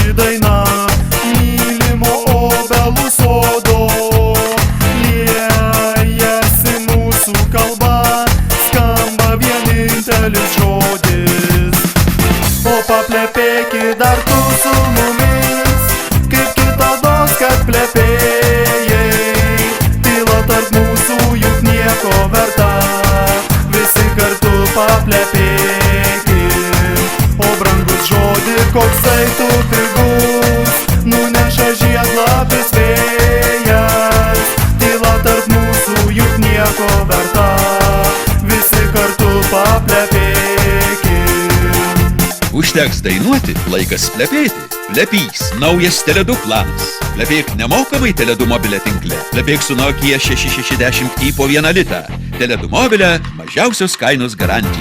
ši daina mylimo obelų sodo. Liejasi mūsų kalba, skamba vienintelis žodis. O paplepėki dar tu su mumis, kaip kitados, kad plepėjai. Tyla tarp mūsų juk nieko verta, visi kartu paplepėkim. O brangus žodį, koksai tu pigus, nuneša žiedlapis vėjas. Tyla tarp mūsų juk nieko verta, visi kartu paplepėkim. Užteks dainuoti, laikas plepėti. Plepys, naujas Tele2 planas. Plepėk nemokamai Tele2 mobilę tinkle. Plepėk su Nokia 660i po 1 litą. Tele2 mobilę mažiausios kainos garantija.